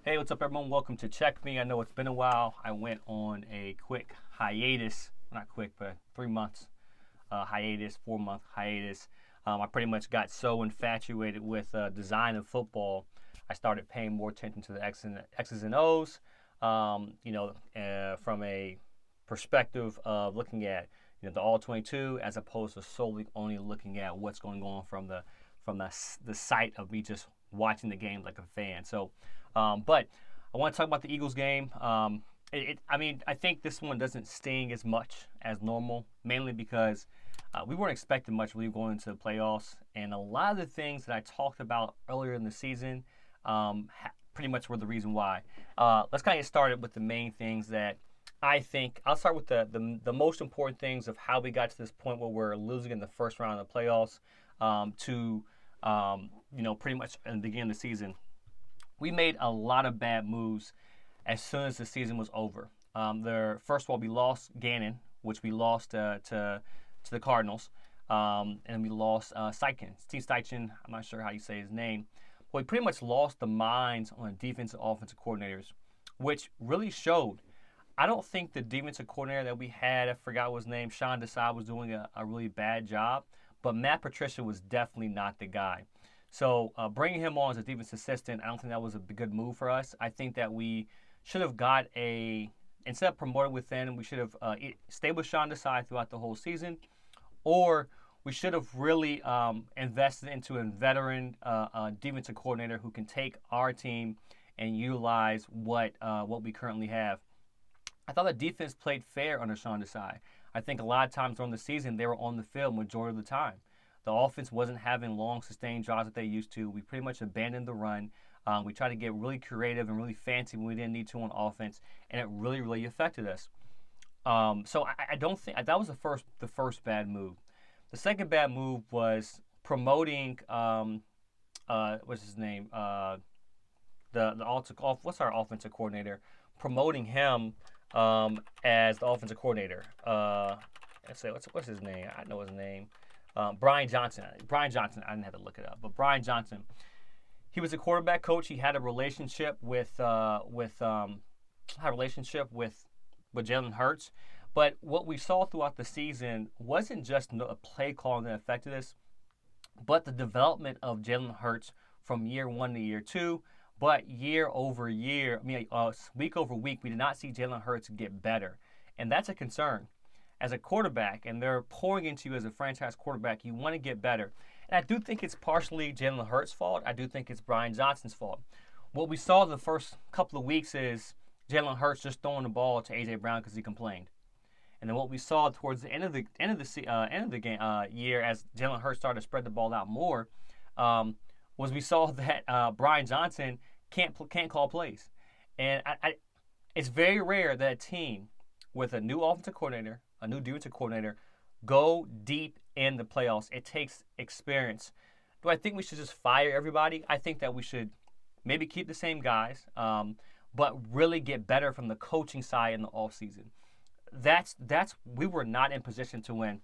Hey, what's up, everyone? Welcome to Check Me. I know it's been a while. I went on a quick hiatus, not quick, but 3 months hiatus, 4 month hiatus. I pretty much got so infatuated with design of football, I started paying more attention to the X's and O's. From a perspective of looking at the All 22 as opposed to solely only looking at what's going on from the sight of me just watching the game like a fan. But I want to talk about the Eagles game. I think this one doesn't sting as much as normal, mainly because we weren't expecting much really going into the playoffs, and a lot of the things that I talked about earlier in the season pretty much were the reason why. Let's kind of get started with the main things that I think. I'll start with the most important things of how we got to this point where we're losing in the first round of the playoffs to pretty much in the beginning of the season. We made a lot of bad moves as soon as the season was over. First of all, we lost Gannon, which we lost to the Cardinals, and we lost Steve Steichen. I'm not sure how you say his name. But we pretty much lost the minds on the defensive offensive coordinators, which really showed. I don't think the defensive coordinator that we had, I forgot what his name, Sean Desai, was doing a really bad job, but Matt Patricia was definitely not the guy. So bringing him on as a defense assistant, I don't think that was a good move for us. I think that we should have got instead of promoting within, we should have stayed with Sean Desai throughout the whole season, or we should have really invested into a veteran defensive coordinator who can take our team and utilize what we currently have. I thought the defense played fair under Sean Desai. I think a lot of times during the season they were on the field majority of the time. The offense wasn't having long, sustained drives that they used to. We pretty much abandoned the run. We tried to get really creative and really fancy when we didn't need to on offense, and it really, really affected us. So I don't think that was the first bad move. The second bad move was promoting what's his name what's our offensive coordinator, promoting him as the offensive coordinator. Let's say what's his name? I know his name. Brian Johnson. Brian Johnson. I didn't have to look it up, but Brian Johnson. He was a quarterback coach. He had a relationship with Jalen Hurts. But what we saw throughout the season wasn't just a play calling that affected us, but the development of Jalen Hurts from year one to year two. But year over year, week over week, we did not see Jalen Hurts get better, and that's a concern. As a quarterback, and they're pouring into you as a franchise quarterback, you want to get better. And I do think it's partially Jalen Hurts' fault. I do think it's Brian Johnson's fault. What we saw the first couple of weeks is Jalen Hurts just throwing the ball to A.J. Brown because he complained. And then what we saw towards the end of the game year, as Jalen Hurts started to spread the ball out more, was we saw that Brian Johnson can't call plays. And it's very rare that a team with a new offensive coordinator, a new defensive coordinator, go deep in the playoffs. It takes experience. Do I think we should just fire everybody? I think that we should maybe keep the same guys, but really get better from the coaching side in the offseason. We were not in position to win.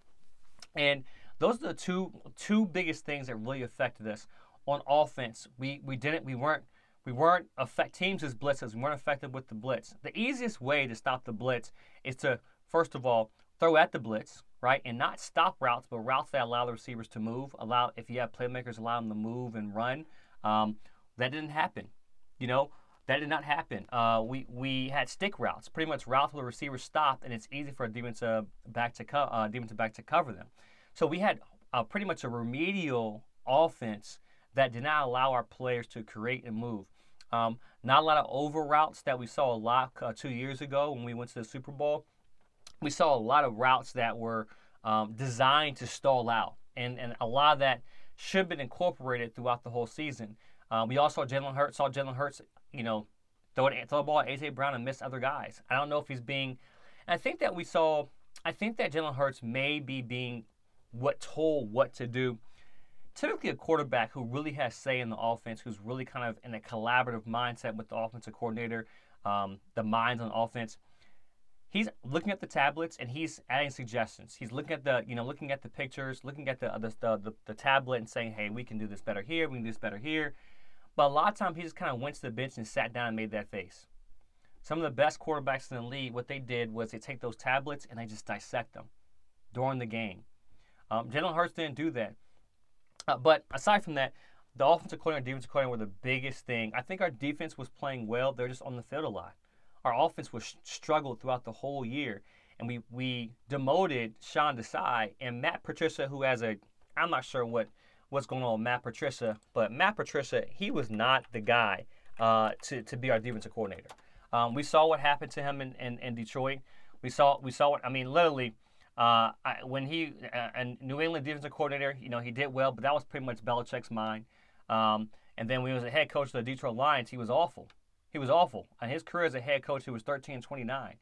And those are the two biggest things that really affected us on offense. We weren't affect teams as blitzes. We weren't effective with the blitz. The easiest way to stop the blitz is to, first of all, throw at the blitz, right, and not stop routes, but routes that allow the receivers to move. If you have playmakers, allow them to move and run. That didn't happen. That did not happen. We had stick routes, pretty much routes where the receivers stopped, and it's easy for a defensive back to cover them. So we had pretty much a remedial offense that did not allow our players to create and move. Not a lot of over routes that we saw a lot 2 years ago when we went to the Super Bowl. We saw a lot of routes that were designed to stall out, and a lot of that should have been incorporated throughout the whole season. We also saw Jalen Hurts, throw the ball at A.J. Brown and miss other guys. I don't know if he's being. I think that Jalen Hurts may be being told what to do. Typically, a quarterback who really has say in the offense, who's really kind of in a collaborative mindset with the offensive coordinator, the minds on offense. He's looking at the tablets and he's adding suggestions. He's looking at the pictures, looking at the tablet and saying, "Hey, we can do this better here. We can do this better here." But a lot of times he just kind of went to the bench and sat down and made that face. Some of the best quarterbacks in the league, what they did was they take those tablets and they just dissect them during the game. Jalen Hurts didn't do that. But aside from that, the offensive coordinator and defensive coordinator were the biggest thing. I think our defense was playing well. They're just on the field a lot. Our offense was struggled throughout the whole year. And we demoted Sean Desai and Matt Patricia, who has I'm not sure what's going on with Matt Patricia, but Matt Patricia, he was not the guy to be our defensive coordinator. We saw what happened to him in Detroit. We saw what, I mean, literally, when he and New England defensive coordinator, he did well, but that was pretty much Belichick's mind. And then when he was a head coach of the Detroit Lions, he was awful. He was awful. And his career as a head coach, he was 13-29.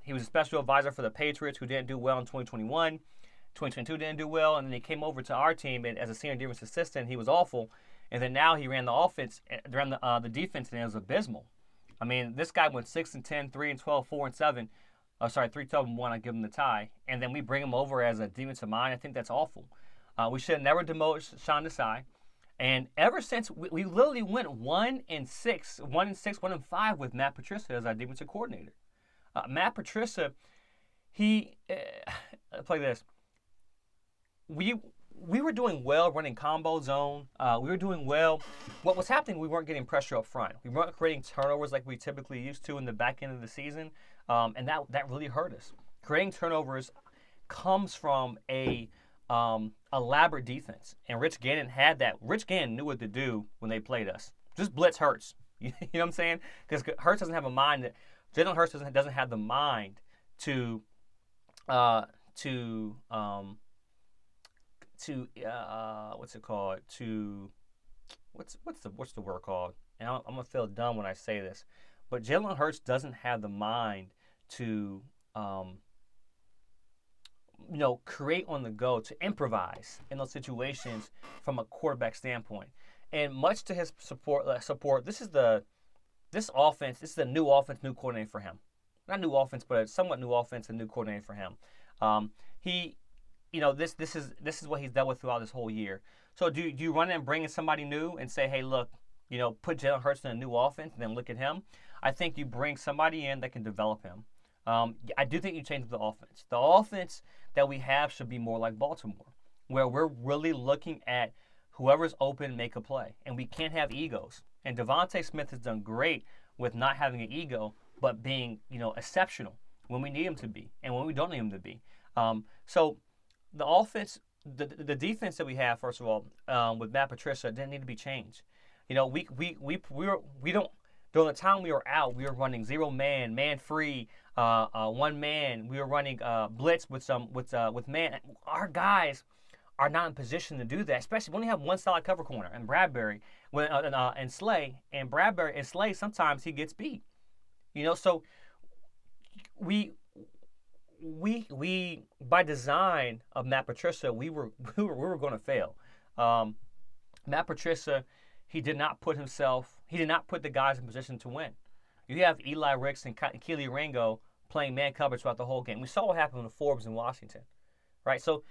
He was a special advisor for the Patriots, who didn't do well in 2021. 2022 didn't do well, and then he came over to our team as a senior defense assistant. He was awful, and then now he ran the offense, ran the defense, and it was abysmal. I mean, this guy went 6-10, 3-12, 4-7. 3-12-1. I give him the tie, and then we bring him over as a defensive mind. I think that's awful. We should have never demoted Sean Desai. And ever since, we literally went 1-6, 1-5 with Matt Patricia as our defensive coordinator. Matt Patricia, play this. We were doing well running combo zone. We were doing well. What was happening, we weren't getting pressure up front. We weren't creating turnovers like we typically used to in the back end of the season, and that really hurt us. Creating turnovers comes from a elaborate defense, and Rich Gannon had that. Rich Gannon knew what to do when they played us. Just blitz Hurts. You know what I'm saying? Because Hurts doesn't have a mind that Jalen Hurts doesn't have the mind to what's it called? What's the word called? And I'm gonna feel dumb when I say this, but Jalen Hurts doesn't have the mind to create on the go, to improvise in those situations from a quarterback standpoint. And much to his support, this is the new offense, new coordinator for him. Not new offense, but a somewhat new offense and new coordinator for him. This is what he's dealt with throughout this whole year. So do you run in and bring in somebody new and say, hey, look, put Jalen Hurts in a new offense and then look at him? I think you bring somebody in that can develop him. I do think you change the offense. The offense that we have should be more like Baltimore, where we're really looking at whoever's open, make a play. And we can't have egos. And Devontae Smith has done great with not having an ego, but being, exceptional when we need him to be and when we don't need him to be. So the offense, the defense that we have, first of all, with Matt Patricia, didn't need to be changed. We don't. During the time we were out, we were running zero man, man free, one man. We were running blitz with man. Our guys are not in position to do that, especially when we have one solid cover corner and Bradbury and Slay. And Bradbury and Slay, sometimes he gets beat. So we by design of Matt Patricia, we were going to fail. Matt Patricia, he did not put the guys in position to win. You have Eli Ricks and Keely Ringo playing man coverage throughout the whole game. We saw what happened with Forbes in Washington, right? So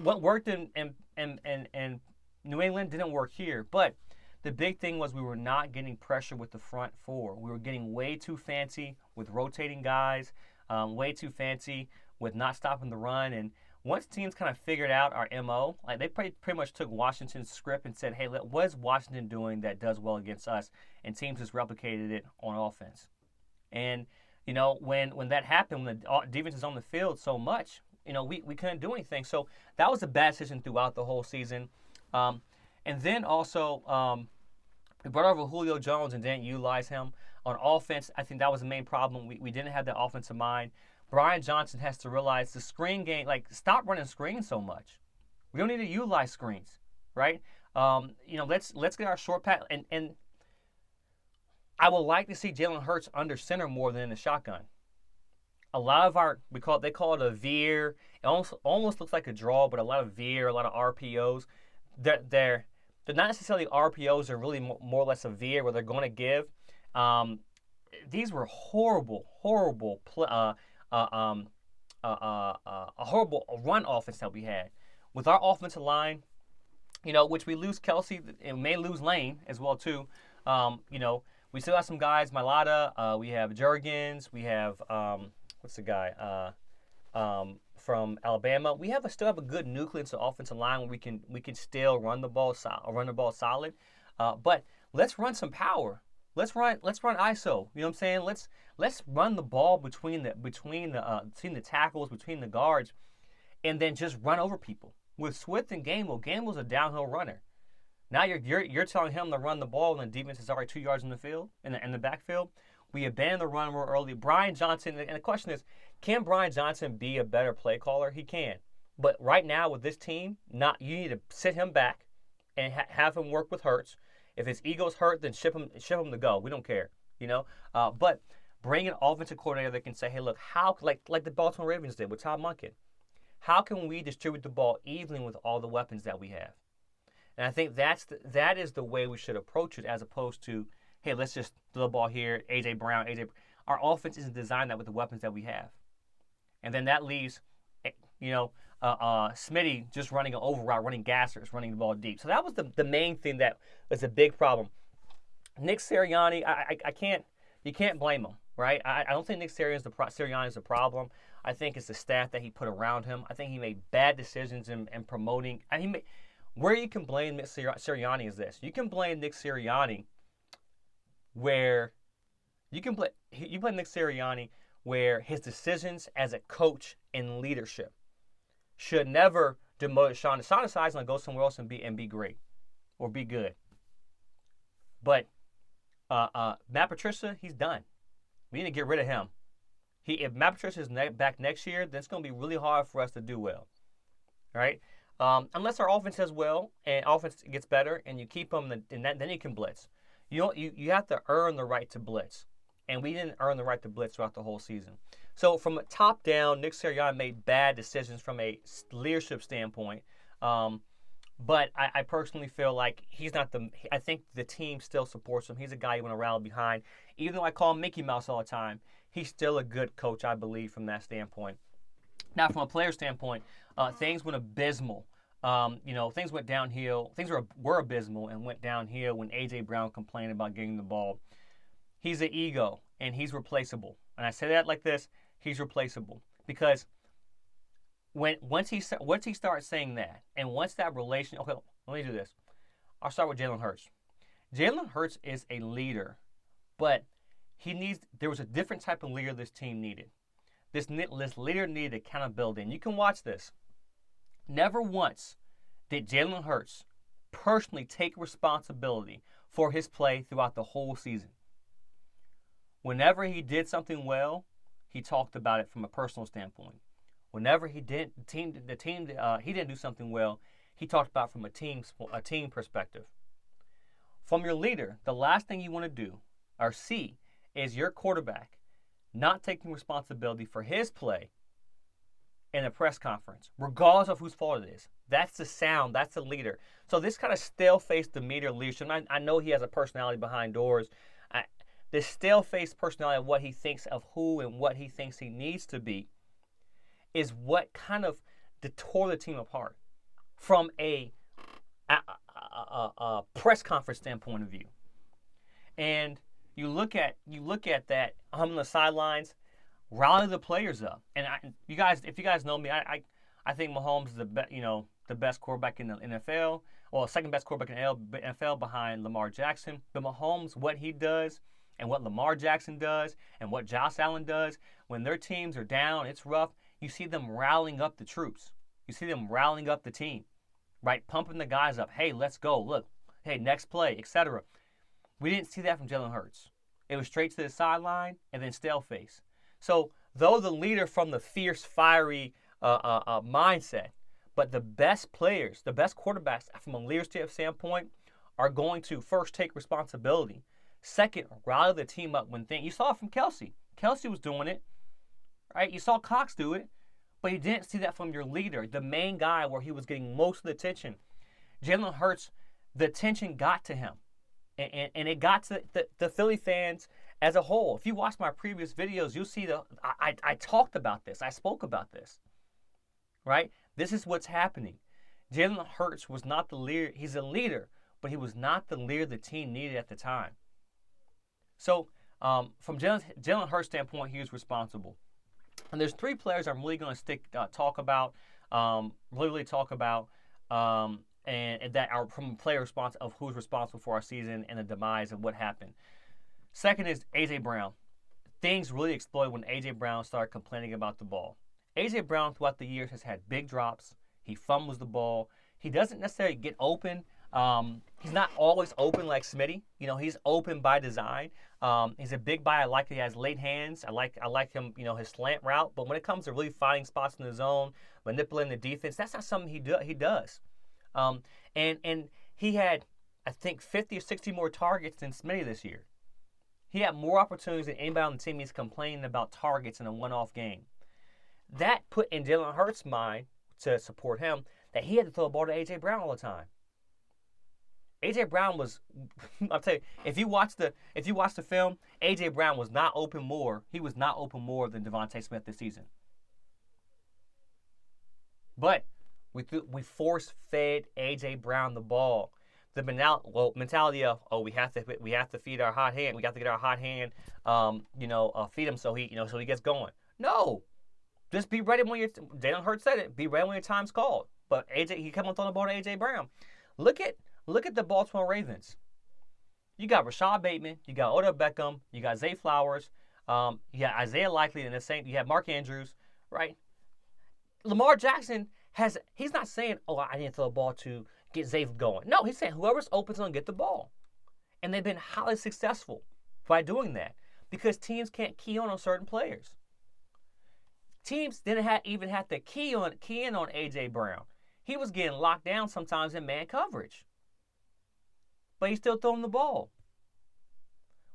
what worked in New England didn't work here. But the big thing was we were not getting pressure with the front four. We were getting way too fancy with rotating guys, way too fancy with not stopping the run. And once teams kind of figured out our MO, like they pretty much took Washington's script and said, hey, what is Washington doing that does well against us? And teams just replicated it on offense. And, when that happened, when the defense is on the field so much, we couldn't do anything. So that was a bad decision throughout the whole season. And then also we brought over Julio Jones and didn't utilize him. On offense, I think that was the main problem. We didn't have the offensive mind. Brian Johnson has to realize the screen game, stop running screens so much. We don't need to utilize screens, right? Let's get our short pass. And I would like to see Jalen Hurts under center more than in the shotgun. A lot of they call it a veer. It almost looks like a draw, but a lot of veer, a lot of RPOs. They're not necessarily RPOs. They're really more or less a veer where they're going to give. These were horrible a horrible run offense that we had. With our offensive line, which we lose Kelsey and may lose Lane as well too. We still have some guys, Malata. We have Jurgens. We have what's the guy from Alabama. We still have a good nucleus of offensive line where we can still run the ball solid. But let's run some power. Let's run ISO. You know what I'm saying? Let's run the ball between the tackles, between the guards, and then just run over people. With Swift and Gameble's a downhill runner. Now you're telling him to run the ball and the defense is already 2 yards in the field, in the backfield. We abandoned the run more early. Brian Johnson, and the question is, can Brian Johnson be a better play caller? He can. But right now with this team, you need to sit him back and have him work with Hurts. If his ego's hurt, then ship him to go. We don't care, But bring an offensive coordinator that can say, hey, look, how like the Baltimore Ravens did with Tom Monken, how can we distribute the ball evenly with all the weapons that we have? And I think that is the way we should approach it, as opposed to, hey, let's just throw the ball here, A.J. Brown. Our offense isn't designed that with the weapons that we have. And then that leaves, Smitty just running an over route, running gassers, running the ball deep. So that was the main thing that was a big problem. Nick Sirianni, you can't blame him, right? I don't think Nick Sirianni is the problem. I think it's the staff that he put around him. I think he made bad decisions in promoting. Where you can blame Nick Sirianni is this. You can blame Nick Sirianni where where his decisions as a coach and leadership should never demote Sean. Sean decides to go somewhere else and be great or be good. But Matt Patricia, he's done. We need to get rid of him. If Matt Patricia is back next year, then it's going to be really hard for us to do well. Right? Unless our offense does well and offense gets better and you keep them, then you can blitz. You have to earn the right to blitz. And we didn't earn the right to blitz throughout the whole season. So from a top down, Nick Sirianni made bad decisions from a leadership standpoint. But I personally feel like he's not I think the team still supports him. He's a guy you want to rally behind. Even though I call him Mickey Mouse all the time, he's still a good coach, I believe, from that standpoint. Now, from a player standpoint, things went abysmal. Things went downhill. Things were abysmal and went downhill when A.J. Brown complained about getting the ball. He's an ego, and he's replaceable. And I say that like this, he's replaceable. Because once he starts saying that, and once that relation, okay, let me do this. I'll start with Jalen Hurts. Jalen Hurts is a leader, but there was a different type of leader this team needed. This leader needed accountability, and you can watch this. Never once did Jalen Hurts personally take responsibility for his play throughout the whole season. Whenever he did something well, he talked about it from a personal standpoint. Whenever he didn't do something well, he talked about it from a team perspective. From your leader, the last thing you want to do or see is your quarterback not taking responsibility for his play in a press conference, regardless of whose fault it is. That's the sound. That's the leader. So this kind of stale-faced demeanor leadership, I know he has a personality behind doors. This stale-faced personality of what he thinks of who and what he thinks he needs to be is what kind of tore the team apart from a press conference standpoint of view. And you look at that on the sidelines, rally the players up. And if you guys know me, I think Mahomes is the best quarterback in the NFL. Well, second best quarterback in the NFL behind Lamar Jackson. But Mahomes, what he does and what Lamar Jackson does and what Josh Allen does, when their teams are down, it's rough, you see them rallying up the troops. You see them rallying up the team, right? Pumping the guys up. Hey, let's go. Look, hey, next play, etc. We didn't see that from Jalen Hurts. It was straight to the sideline and then stale face. So, though the leader from the fierce, fiery mindset, but the best players, the best quarterbacks from a leadership standpoint are going to first take responsibility. Second, rally the team up when things. You saw it from Kelsey. Kelsey was doing it, right? You saw Cox do it, but you didn't see that from your leader, the main guy where he was getting most of the attention. Jalen Hurts, the attention got to him, and it got to the Philly fans as a whole. If you watch my previous videos, you'll see I talked about this. I spoke about this, right? This is what's happening. Jalen Hurts was not the leader. He's a leader, but he was not the leader the team needed at the time. So, from Jalen Hurts' standpoint, he was responsible. And there's three players I'm really going to talk about, really talk about, and that are from player response of who's responsible for our season and the demise and what happened. Second is A.J. Brown. Things really exploded when A.J. Brown started complaining about the ball. A.J. Brown throughout the years has had big drops. He fumbles the ball. He doesn't necessarily get open. He's not always open like Smitty. He's open by design. He's a big guy. I like that he has late hands. I like him, his slant route. But when it comes to really finding spots in the zone, manipulating the defense, that's not something he does. And he had, I think, 50 or 60 more targets than Smitty this year. He had more opportunities than anybody on the team. He's complaining about targets in a one-off game. That put in Jalen Hurts' mind, to support him, that he had to throw the ball to A.J. Brown all the time. A.J. Brown was, I'll tell you, if you watch the film, A.J. Brown was not open more. He was not open more than Devontae Smith this season. But we force-fed A.J. Brown the ball. The mentality of we have to feed our hot hand. We got to get our hot hand, feed him so he gets going. No, just be ready when Jalen Hurts said it. Be ready when your time's called. But he kept on throwing the ball to A.J. Brown. Look at the Baltimore Ravens. You got Rashad Bateman, you got Odell Beckham, you got Zay Flowers, you got Isaiah Likely, and you have Mark Andrews, right? Lamar Jackson he's not saying, I need to throw the ball to get Zay going. No, he's saying whoever's open is going to get the ball. And they've been highly successful by doing that because teams can't key on certain players. Teams didn't even have to key in on A.J. Brown. He was getting locked down sometimes in man coverage. But he's still throwing the ball.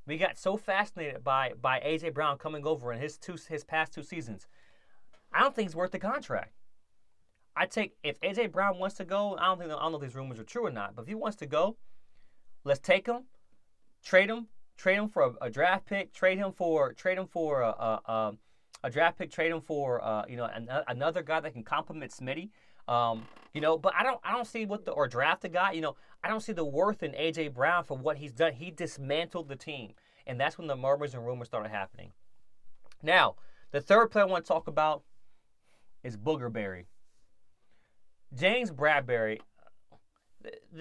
We got so fascinated by A.J. Brown coming over in his past 2 seasons. I don't think he's worth the contract. If A.J. Brown wants to go, I don't know if these rumors are true or not, but if he wants to go, let's take him, trade him for a draft pick, trade him for a draft pick, trade him for another guy that can complement Smitty. But I don't see or draft a guy. I don't see the worth in A.J. Brown for what he's done. He dismantled the team, and that's when the murmurs and rumors started happening. Now, the third player I want to talk about is Boogerberry. James Bradberry.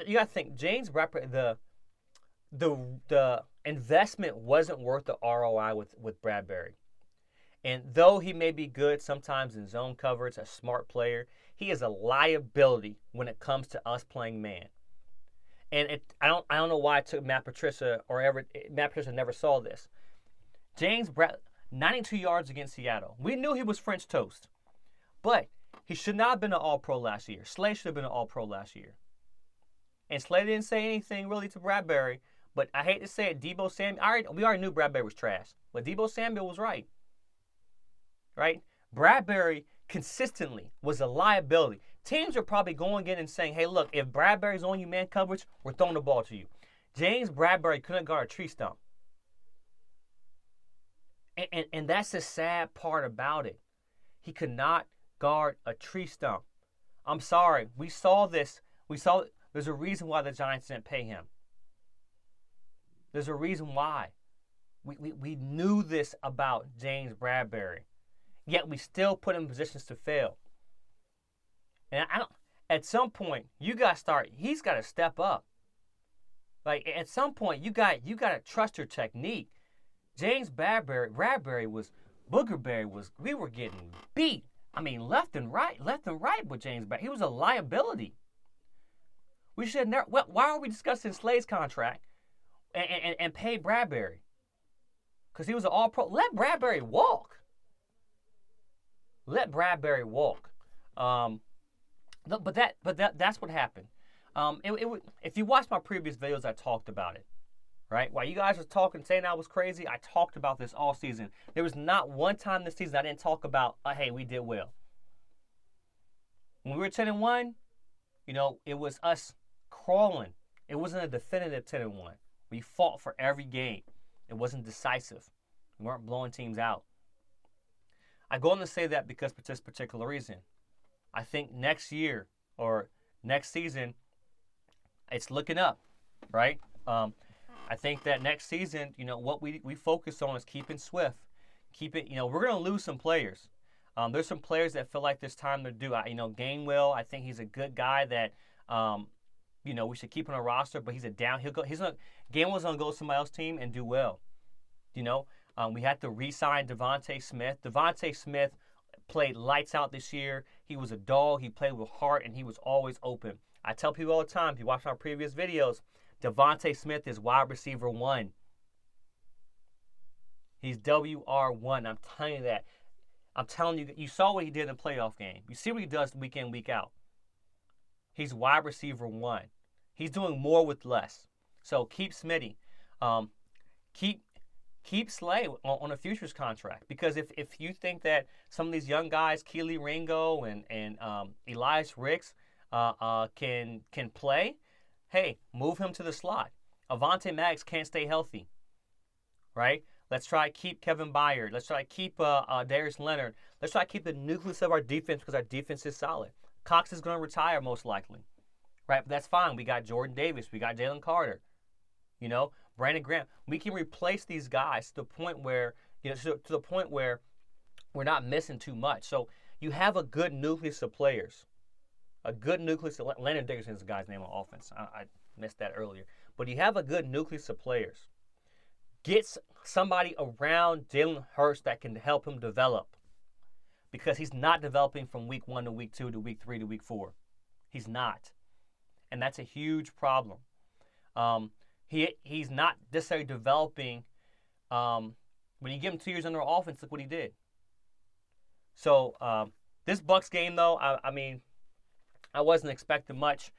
You got to think, James Bradberry, the investment wasn't worth the ROI with Bradberry. And though he may be good sometimes in zone coverage, a smart player, he is a liability when it comes to us playing man. And I don't know why it took Matt Patricia never saw this. James Brad, 92 yards against Seattle. We knew he was French toast, but he should not have been an All-Pro last year. Slay should have been an All-Pro last year. And Slay didn't say anything really to Bradberry, but I hate to say it, Deebo Samuel. We already knew Bradberry was trash, but Deebo Samuel was right. Right? Bradberry consistently was a liability. Teams are probably going in and saying, hey, look, if Bradberry's on you man coverage, we're throwing the ball to you. James Bradberry couldn't guard a tree stump. And that's the sad part about it. He could not guard a tree stump. I'm sorry. We saw this. There's a reason why the Giants didn't pay him. There's a reason why. We knew this about James Bradberry. Yet we still put him in positions to fail. And at some point, he's got to step up. Like, at some point, you got to trust your technique. James Bradberry we were getting beat. I mean, left and right with James Bradberry. He was a liability. We should never. Why are we discussing Slay's contract and pay Bradberry? Because he was an All-Pro. Let Bradberry walk. Let Bradberry walk. But that's what happened. If you watch my previous videos, I talked about it. Right? While you guys were talking, saying I was crazy, I talked about this all season. There was not one time this season I didn't talk about, hey, we did well. When we were 10-1, it was us crawling. It wasn't a definitive 10-1. We fought for every game. It wasn't decisive. We weren't blowing teams out. I go on to say that because for this particular reason. I think next year or next season, it's looking up, right? I think that next season, what we focus on is keeping Swift. Keep it, we're going to lose some players. There's some players that feel like there's time to do. Gainwell, I think he's a good guy that, we should keep on a roster, but he's a down. Gainwell's going to go to somebody else's team and do well. We had to re-sign Devontae Smith. Devontae Smith played lights out this year. He was a dog. He played with heart, and he was always open. I tell people all the time, if you watch our previous videos, Devontae Smith is wide receiver 1. He's WR1. I'm telling you that. I'm telling you, you saw what he did in the playoff game. You see what he does week in, week out. He's wide receiver 1. He's doing more with less. So keep Smitty. Keep Slay on a futures contract, because if you think that some of these young guys, Keely Ringo and Elias Ricks, can play, hey, move him to the slot. Avonte Maddox can't stay healthy, right? Let's try to keep Kevin Byard. Let's try to keep Darius Leonard. Let's try to keep the nucleus of our defense, because our defense is solid. Cox is going to retire most likely, right? But that's fine. We got Jordan Davis. We got Jalen Carter. Brandon Graham. We can replace these guys to the point where we're not missing too much. So you have a good nucleus of players. A good nucleus. Landon Dickerson is the guy's name on offense. I missed that earlier. But you have a good nucleus of players. Get somebody around Jalen Hurts that can help him develop, because he's not developing from week 1 to week 2 to week 3 to week 4. He's not. And that's a huge problem. He's not necessarily developing. When you give him 2 years under offense, look what he did. So this Bucs game, though, I wasn't expecting much.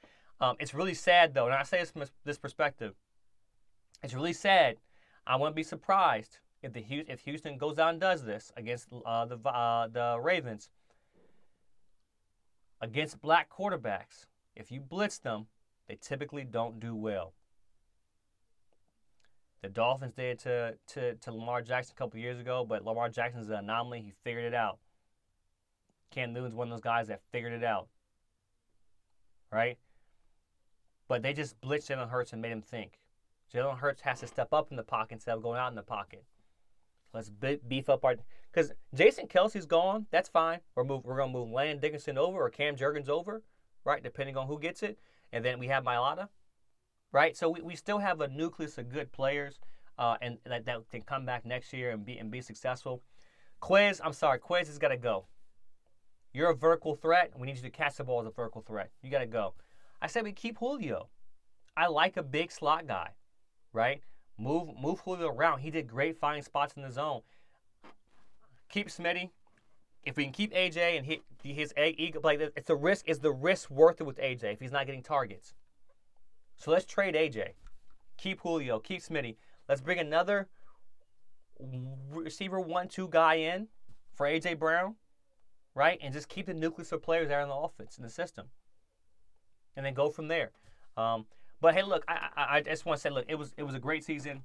It's really sad, though, and I say this from this perspective. It's really sad. I wouldn't be surprised if Houston goes out and does this against the Ravens. Against black quarterbacks, if you blitz them, they typically don't do well. The Dolphins did to Lamar Jackson a couple years ago, but Lamar Jackson's an anomaly. He figured it out. Cam Newton's one of those guys that figured it out, right? But they just blitzed Jalen Hurts and made him think. Jalen Hurts has to step up in the pocket instead of going out in the pocket. Let's beef up our – because Jason Kelsey's gone. That's fine. We're going to move Landon Dickerson over or Cam Jurgens over, right, depending on who gets it. And then we have Mailata, right? So we still have a nucleus of good players and that can come back next year and be successful. Quiz has got to go. You're a vertical threat. We need you to catch the ball as a vertical threat. You got to go. I said we keep Julio. I like a big slot guy, right? Move Julio around. He did great finding spots in the zone. Keep Smitty. If we can keep AJ and hit his ego, like it's the risk. Is the risk worth it with AJ if he's not getting targets? So let's trade AJ. Keep Julio. Keep Smitty. Let's bring another receiver 1-2 guy in for AJ Brown, right? And just keep the nucleus of players there in the offense in the system, and then go from there. But hey, look, I just want to say, look, it was a great season,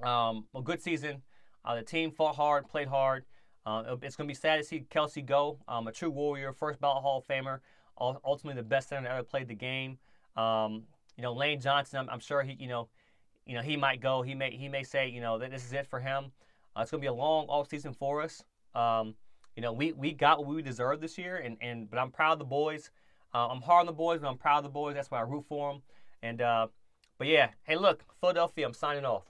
a good season. The team fought hard, played hard. It's going to be sad to see Kelsey go. A true warrior, first ballot Hall of Famer, ultimately the best center that ever played the game. Lane Johnson, I'm sure he might go. He may say, that this is it for him. It's going to be a long off season for us. We got what we deserved this year, but I'm proud of the boys. I'm hard on the boys, but I'm proud of the boys. That's why I root for them. But yeah, hey, look, Philadelphia, I'm signing off.